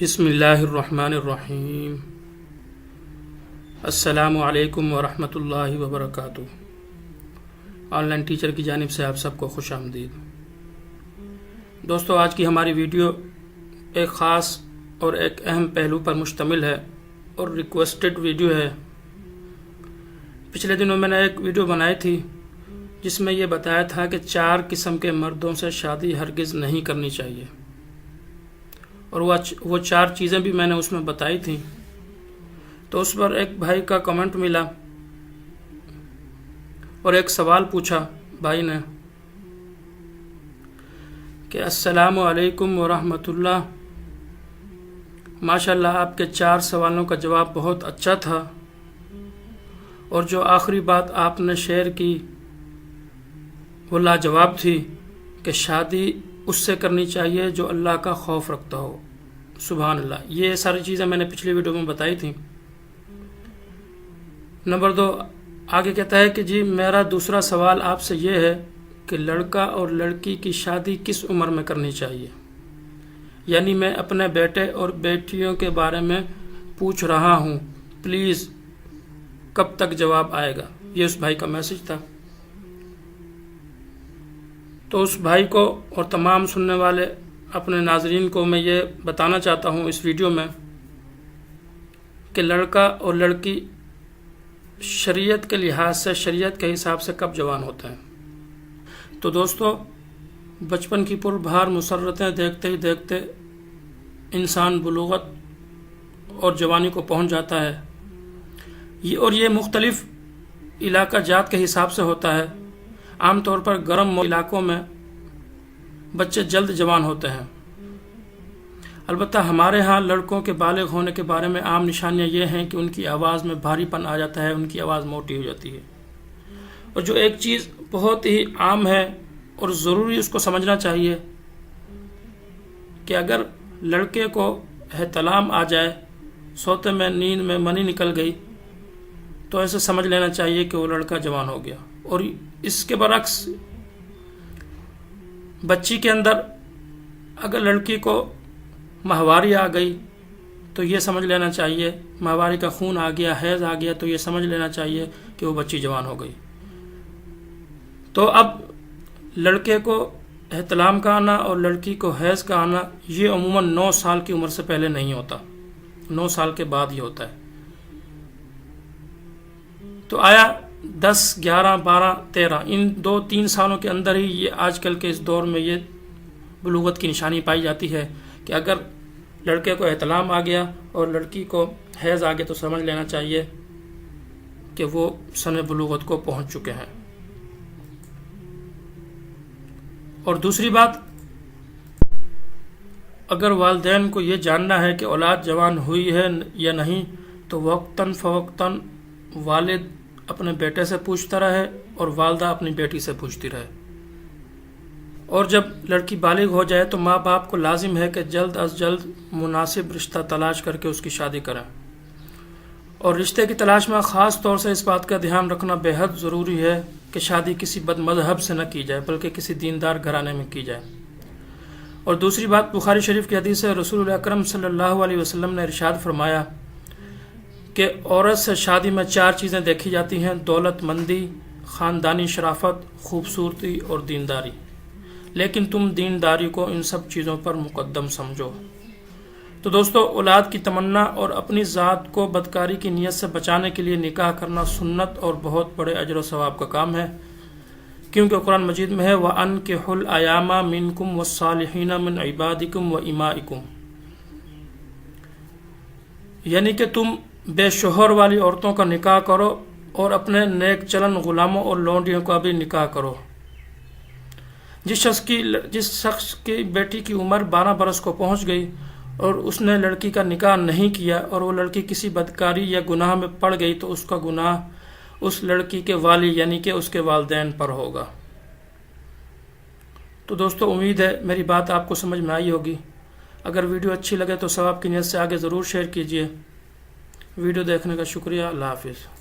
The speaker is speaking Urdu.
بسم اللہ الرحمن الرحیم۔ السلام علیکم ورحمۃ اللہ وبرکاتہ۔ آن لائن ٹیچر کی جانب سے آپ سب کو خوش آمدید۔ دوستو، آج کی ہماری ویڈیو ایک خاص اور ایک اہم پہلو پر مشتمل ہے اور ریکویسٹڈ ویڈیو ہے۔ پچھلے دنوں میں نے ایک ویڈیو بنائی تھی جس میں یہ بتایا تھا کہ 4 قسم کے مردوں سے شادی ہرگز نہیں کرنی چاہیے، اور وہ 4 چیزیں بھی میں نے اس میں بتائی تھیں۔ تو اس پر ایک بھائی کا کمنٹ ملا اور ایک سوال پوچھا بھائی نے کہ السلام علیکم ورحمۃ اللہ، ماشاءاللہ آپ کے 4 سوالوں کا جواب بہت اچھا تھا، اور جو آخری بات آپ نے شیئر کی وہ لاجواب تھی کہ شادی اس سے کرنی چاہیے جو اللہ کا خوف رکھتا ہو۔ سبحان اللہ، یہ ساری چیزیں میں نے پچھلی ویڈیو میں بتائی تھیں۔ نمبر 2 آگے کہتا ہے کہ جی میرا دوسرا سوال آپ سے یہ ہے کہ لڑکا اور لڑکی کی شادی کس عمر میں کرنی چاہیے؟ یعنی میں اپنے بیٹے اور بیٹیوں کے بارے میں پوچھ رہا ہوں، پلیز کب تک جواب آئے گا؟ یہ اس بھائی کا میسج تھا۔ تو اس بھائی کو اور تمام سننے والے اپنے ناظرین کو میں یہ بتانا چاہتا ہوں اس ویڈیو میں کہ لڑکا اور لڑکی شریعت کے لحاظ سے، شریعت کے حساب سے کب جوان ہوتے ہیں۔ تو دوستو، بچپن کی پربھار مسرتیں دیکھتے ہی دیکھتے انسان بلوغت اور جوانی کو پہنچ جاتا ہے، اور یہ مختلف علاقہ جات کے حساب سے ہوتا ہے۔ عام طور پر گرم علاقوں میں بچے جلد جوان ہوتے ہیں۔ البتہ ہمارے ہاں لڑکوں کے بالغ ہونے کے بارے میں عام نشانیاں یہ ہیں کہ ان کی آواز میں بھاری پن آ جاتا ہے، ان کی آواز موٹی ہو جاتی ہے۔ اور جو ایک چیز بہت ہی عام ہے اور ضروری اس کو سمجھنا چاہیے کہ اگر لڑکے کو احتلام آ جائے، سوتے میں نیند میں منی نکل گئی، تو ایسے سمجھ لینا چاہیے کہ وہ لڑکا جوان ہو گیا۔ اور اس کے برعکس بچی کے اندر اگر لڑکی کو ماہواری آ گئی تو یہ سمجھ لینا چاہیے، ماہواری کا خون آ گیا، حیض آ گیا، تو یہ سمجھ لینا چاہیے کہ وہ بچی جوان ہو گئی۔ تو اب لڑکے کو احتلام کا آنا اور لڑکی کو حیض کا آنا یہ عموماً 9 سال کی عمر سے پہلے نہیں ہوتا، 9 سال کے بعد ہی ہوتا ہے۔ تو آیا 10، 11، 12، 13 ان 2-3 سالوں کے اندر ہی یہ آج کل کے اس دور میں یہ بلوغت کی نشانی پائی جاتی ہے کہ اگر لڑکے کو احتلام آ گیا اور لڑکی کو حیض آ گیا تو سمجھ لینا چاہیے کہ وہ سن بلوغت کو پہنچ چکے ہیں۔ اور دوسری بات، اگر والدین کو یہ جاننا ہے کہ اولاد جوان ہوئی ہے یا نہیں تو وقتاً فوقتاً والد اپنے بیٹے سے پوچھتا رہے اور والدہ اپنی بیٹی سے پوچھتی رہے، اور جب لڑکی بالغ ہو جائے تو ماں باپ کو لازم ہے کہ جلد از جلد مناسب رشتہ تلاش کر کے اس کی شادی کریں۔ اور رشتے کی تلاش میں خاص طور سے اس بات کا دھیان رکھنا بے حد ضروری ہے کہ شادی کسی بد مذہب سے نہ کی جائے بلکہ کسی دیندار گھرانے میں کی جائے۔ اور دوسری بات، بخاری شریف کی حدیث ہے، رسول اکرم صلی اللہ علیہ وسلم نے ارشاد فرمایا کہ عورت سے شادی میں 4 چیزیں دیکھی جاتی ہیں: دولت مندی، خاندانی شرافت، خوبصورتی اور دینداری، لیکن تم دینداری کو ان سب چیزوں پر مقدم سمجھو۔ تو دوستو، اولاد کی تمنا اور اپنی ذات کو بدکاری کی نیت سے بچانے کے لیے نکاح کرنا سنت اور بہت بڑے اجر و ثواب کا کام ہے، کیونکہ قرآن مجید میں ہے وَأَنكِحُوا الْأَيَامَ مِنكُمْ وَالصَّالِحِينَ مِنْ عِبَادِكُمْ وَإِمَائِكُمْ، یعنی کہ تم بے شوہر والی عورتوں کا نکاح کرو اور اپنے نیک چلن غلاموں اور لونڈیوں کا بھی نکاح کرو۔ جس شخص کی بیٹی کی عمر 12 برس کو پہنچ گئی اور اس نے لڑکی کا نکاح نہیں کیا اور وہ لڑکی کسی بدکاری یا گناہ میں پڑ گئی تو اس کا گناہ اس لڑکی کے والی یعنی کہ اس کے والدین پر ہوگا۔ تو دوستو، امید ہے میری بات آپ کو سمجھ میں آئی ہوگی۔ اگر ویڈیو اچھی لگے تو ثواب کی نیت سے آگے ضرور شیئر کیجیے۔ ویڈیو دیکھنے کا شکریہ۔ اللہ حافظ۔